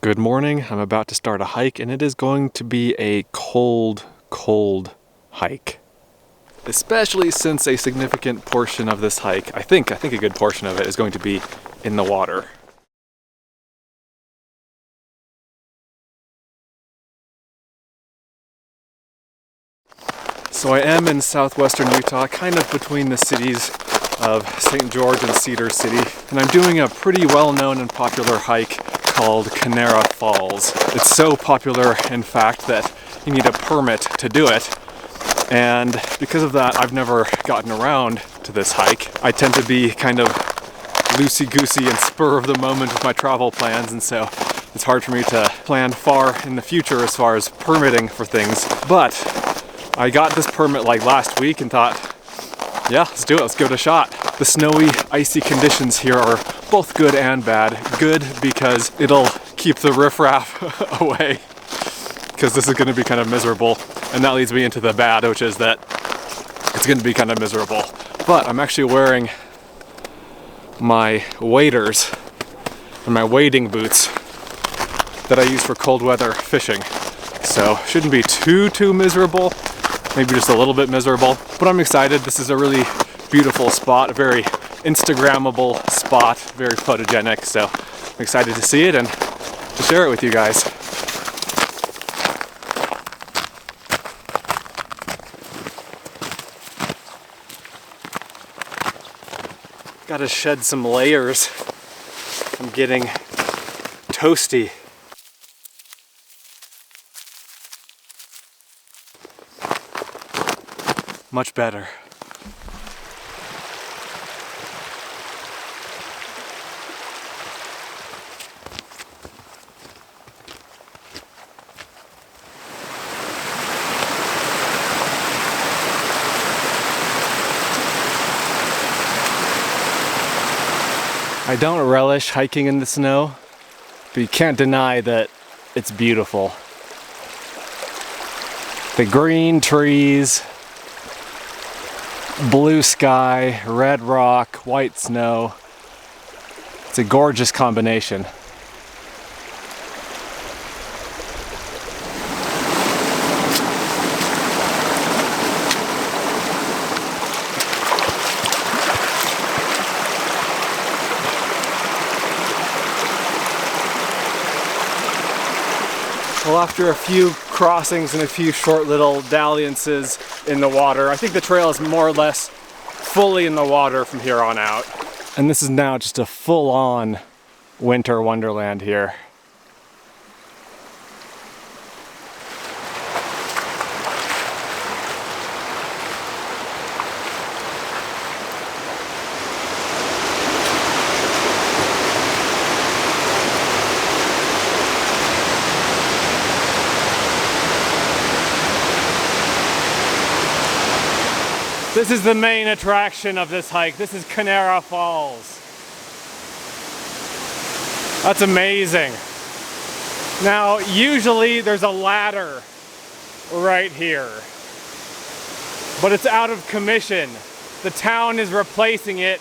Good morning. I'm about to start a hike and it is going to be a cold hike. Especially since a significant portion of this hike, I think a good portion of it is going to be in the water. So I am in southwestern Utah, kind of between the cities of St. George and Cedar City, and I'm doing a pretty well-known and popular hike called Canara Falls. It's so popular, in fact, that you need a permit to do it, and because of that, I've never gotten around to this hike. I tend to be kind of loosey-goosey and spur of the moment with my travel plans, and so it's hard for me to plan far in the future as far as permitting for things. But I got this permit like last week and thought, yeah, let's do it, let's give it a shot. The snowy, icy conditions here are both good and bad. Good because it'll keep the riffraff away, because this is going to be kind of miserable. And that leads me into the bad, which is that it's going to be kind of miserable. But I'm actually wearing my waders and my wading boots that I use for cold weather fishing. So shouldn't be too miserable. Maybe just a little bit miserable, but I'm excited. This is a really beautiful spot, a very Instagrammable spot, very photogenic, so I'm excited to see it and to share it with you guys. Gotta shed some layers. I'm getting toasty. Much better. I don't relish hiking in the snow, but you can't deny that it's beautiful. The green trees, blue sky, red rock, white snow. It's a gorgeous combination. Well, after a few crossings and a few short little dalliances in the water, I think the trail is more or less fully in the water from here on out. And this is now just a full-on winter wonderland here. This is the main attraction of this hike. This is Canara Falls. That's amazing. Now, usually there's a ladder right here, but it's out of commission. The town is replacing it,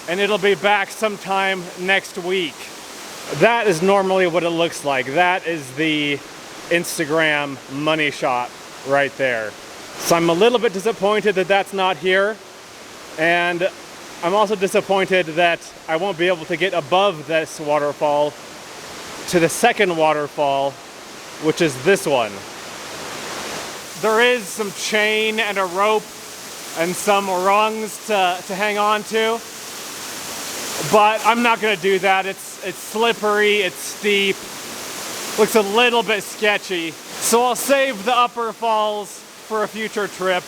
and it'll be back sometime next week. That is normally what it looks like. That is the Instagram money shot right there. So I'm a little bit disappointed that that's not here, and I'm also disappointed that I won't be able to get above this waterfall to the second waterfall, which is this one. There is some chain and a rope and some rungs to hang on to, but I'm not going to do that. It's slippery, it's steep, looks a little bit sketchy. So I'll save the upper falls for a future trip.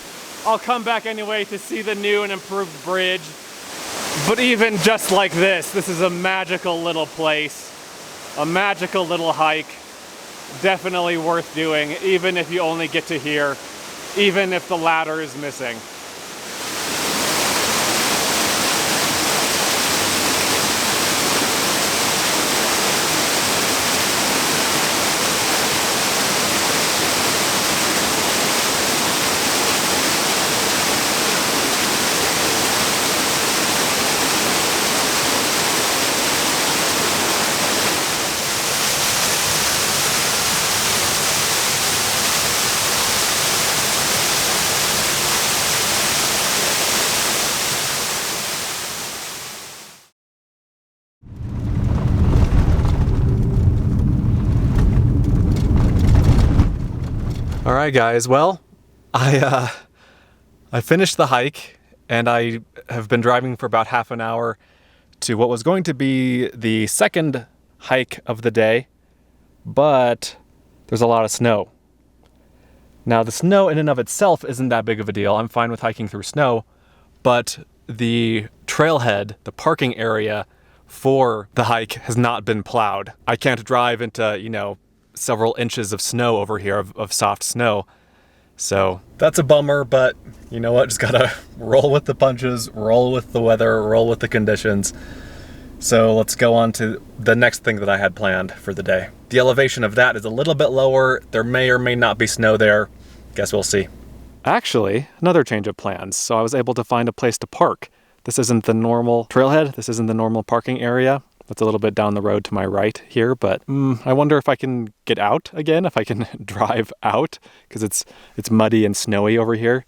I'll come back anyway to see the new and improved bridge. But even just like this is a magical little place, a magical little hike, definitely worth doing, even if you only get to here, even if the ladder is missing. All right, guys. Well, I finished the hike, and I have been driving for about half an hour to what was going to be the second hike of the day, but there's a lot of snow. Now, the snow in and of itself isn't that big of a deal. I'm fine with hiking through snow, but the trailhead, the parking area for the hike has not been plowed. I can't drive into, several inches of snow over here, of soft snow. So that's a bummer, but you know what? Just gotta roll with the punches, roll with the weather, roll with the conditions. So let's go on to the next thing that I had planned for the day. The elevation of that is a little bit lower. There may or may not be snow there. Guess we'll see. Actually, another change of plans. So I was able to find a place to park. This isn't the normal trailhead. This isn't the normal parking area. That's a little bit down the road to my right here, but I wonder if I can get out again, if I can drive out, because it's muddy and snowy over here.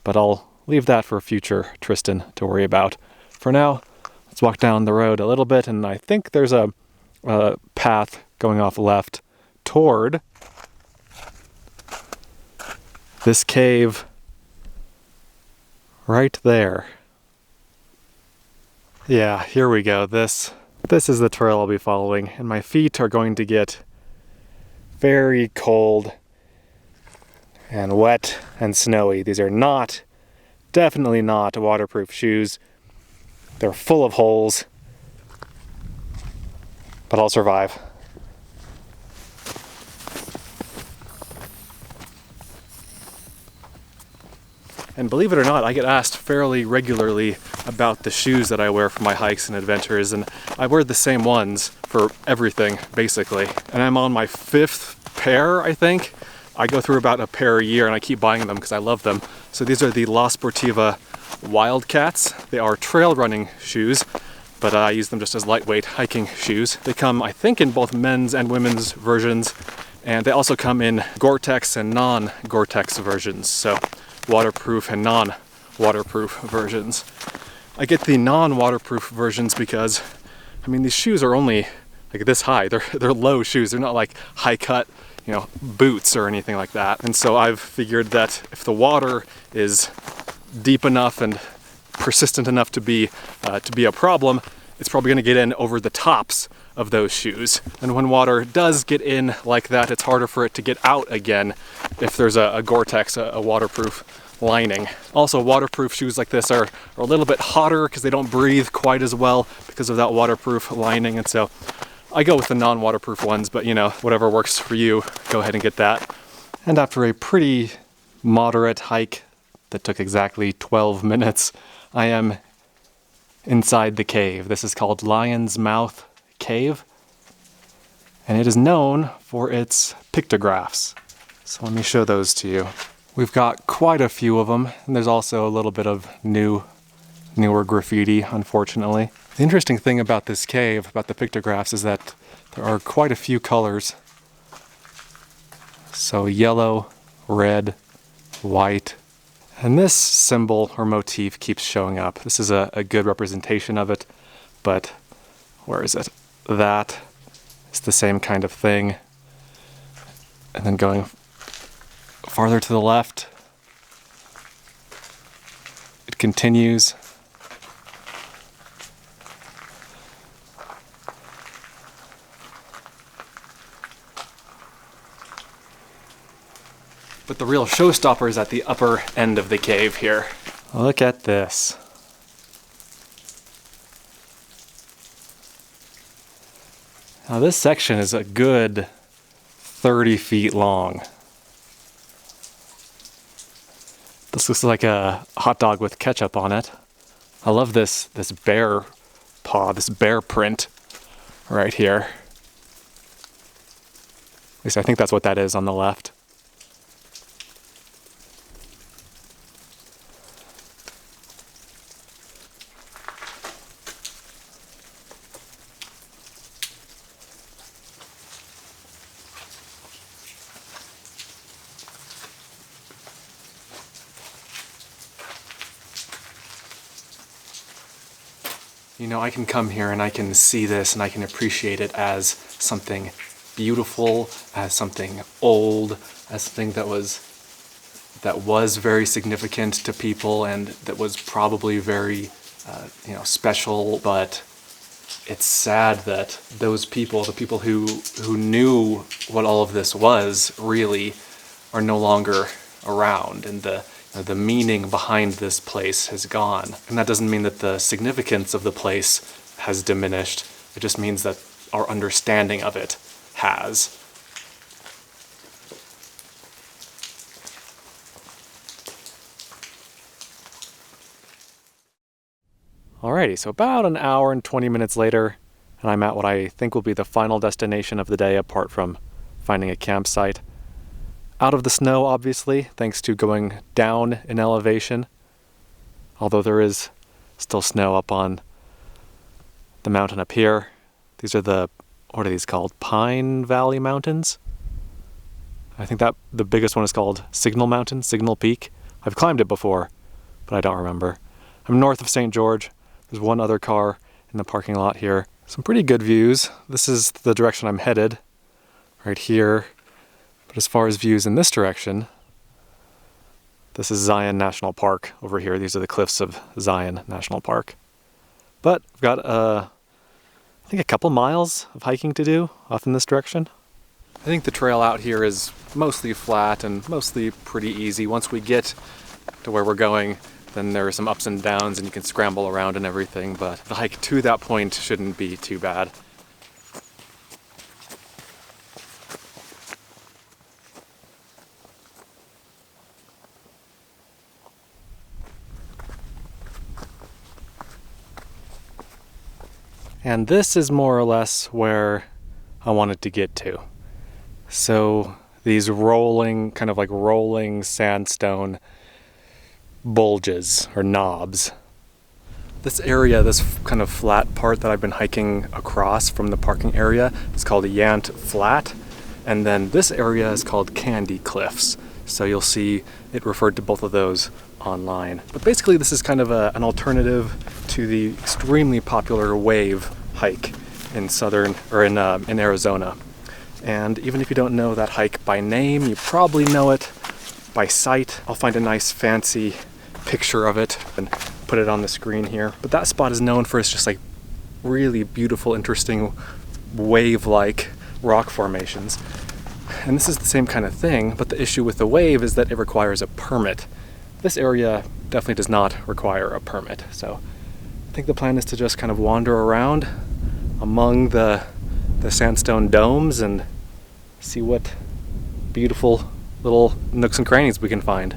But I'll leave that for future Tristan to worry about. For now, let's walk down the road a little bit, and I think there's a path going off left toward this cave right there. Yeah, here we go. This is the trail I'll be following, and my feet are going to get very cold and wet and snowy. These are definitely not waterproof shoes. They're full of holes, but I'll survive. And believe it or not, I get asked fairly regularly about the shoes that I wear for my hikes and adventures, and I wear the same ones for everything, basically. And I'm on my 5th pair, I think. I go through about a pair a year, and I keep buying them because I love them. So these are the La Sportiva Wildcats. They are trail running shoes, but I use them just as lightweight hiking shoes. They come, I think, in both men's and women's versions, and they also come in Gore-Tex and non-Gore-Tex versions. So waterproof and non-waterproof versions. I get the non-waterproof versions because, these shoes are only like this high. They're low shoes. They're not like high-cut, boots or anything like that. And so I've figured that if the water is deep enough and persistent enough to be a problem, it's probably going to get in over the tops of those shoes. And when water does get in like that, it's harder for it to get out again if there's a Gore-Tex, a waterproof lining. Also, waterproof shoes like this are a little bit hotter because they don't breathe quite as well because of that waterproof lining. And so I go with the non-waterproof ones, but whatever works for you, go ahead and get that. And after a pretty moderate hike that took exactly 12 minutes, I am inside the cave. This is called Lion's Mouth Cave, and it is known for its pictographs. So let me show those to you. We've got quite a few of them, and there's also a little bit of newer graffiti, unfortunately. The interesting thing about this cave, about the pictographs, is that there are quite a few colors. So yellow, red, white, and this symbol or motif keeps showing up. This is a good representation of it, but where is it? That is the same kind of thing. And then going farther to the left, it continues. But the real showstopper is at the upper end of the cave here. Look at this. Now this section is a good 30 feet long. This looks like a hot dog with ketchup on it. I love this bear paw, this bear print right here. At least I think that's what that is on the left. I can come here and I can see this and I can appreciate it as something beautiful, as something old, as something that was very significant to people and that was probably very special. But it's sad that those people, the people who knew what all of this was, really are no longer around, and the meaning behind this place has gone. And that doesn't mean that the significance of the place has diminished. It just means that our understanding of it has. Alrighty, so about an hour and 20 minutes later, and I'm at what I think will be the final destination of the day, apart from finding a campsite. Out of the snow, obviously, thanks to going down in elevation, although there is still snow up on the mountain up here. These are what are these called? Pine Valley Mountains? I think that the biggest one is called Signal Mountain, Signal Peak. I've climbed it before, but I don't remember. I'm north of St. George. There's one other car in the parking lot here. Some pretty good views. This is the direction I'm headed, right here. But as far as views in this direction, this is Zion National Park over here. These are the cliffs of Zion National Park. But I've got, I think, a couple miles of hiking to do off in this direction. I think the trail out here is mostly flat and mostly pretty easy. Once we get to where we're going, then there are some ups and downs and you can scramble around and everything, but the hike to that point shouldn't be too bad. And this is more or less where I wanted to get to. So these rolling, kind of like rolling sandstone bulges or knobs. This area, this kind of flat part that I've been hiking across from the parking area, is called Yant Flat. And then this area is called Candy Cliffs. So you'll see it referred to both of those online. But basically this is kind of an alternative to the extremely popular wave hike in in Arizona. And even if you don't know that hike by name, you probably know it by sight. I'll find a nice fancy picture of it and put it on the screen here. But that spot is known for its just like really beautiful, interesting wave-like rock formations. And this is the same kind of thing, but the issue with the wave is that it requires a permit. This area definitely does not require a permit. So I think the plan is to just kind of wander around among the sandstone domes and see what beautiful little nooks and crannies we can find.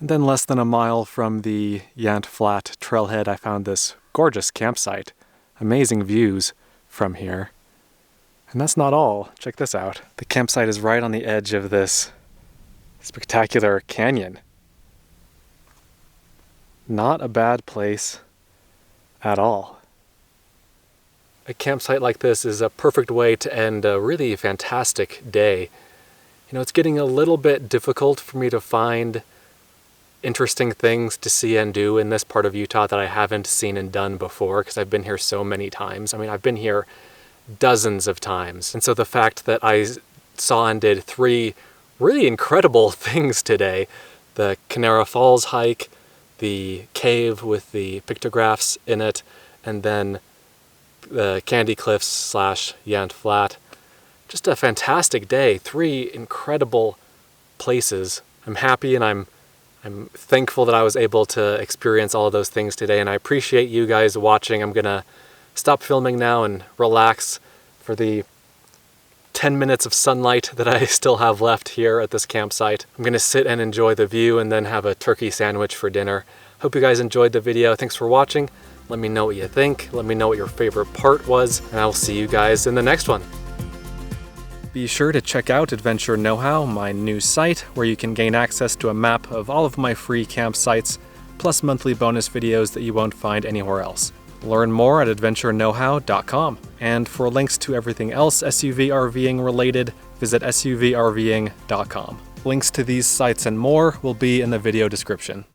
And then less than a mile from the Yant Flat trailhead, I found this gorgeous campsite. Amazing views from here. And that's not all. Check this out. The campsite is right on the edge of this spectacular canyon. Not a bad place at all. A campsite like this is a perfect way to end a really fantastic day. You know, it's getting a little bit difficult for me to find interesting things to see and do in this part of Utah that I haven't seen and done before, because I've been here so many times. I mean, I've been here dozens of times. And so the fact that I saw and did 3 really incredible things today, the Canara Falls hike, the cave with the pictographs in it, and then the Candy Cliffs / Yant Flat. Just a fantastic day. 3 incredible places. I'm happy and I'm thankful that I was able to experience all of those things today, and I appreciate you guys watching. I'm gonna stop filming now and relax for the 10 minutes of sunlight that I still have left here at this campsite. I'm gonna sit and enjoy the view and then have a turkey sandwich for dinner. Hope you guys enjoyed the video. Thanks for watching. Let me know what you think. Let me know what your favorite part was, and I will see you guys in the next one. Be sure to check out Adventure Know-How, my new site, where you can gain access to a map of all of my free campsites, plus monthly bonus videos that you won't find anywhere else. Learn more at adventureknowhow.com. And for links to everything else SUV RVing related, visit suvrving.com. Links to these sites and more will be in the video description.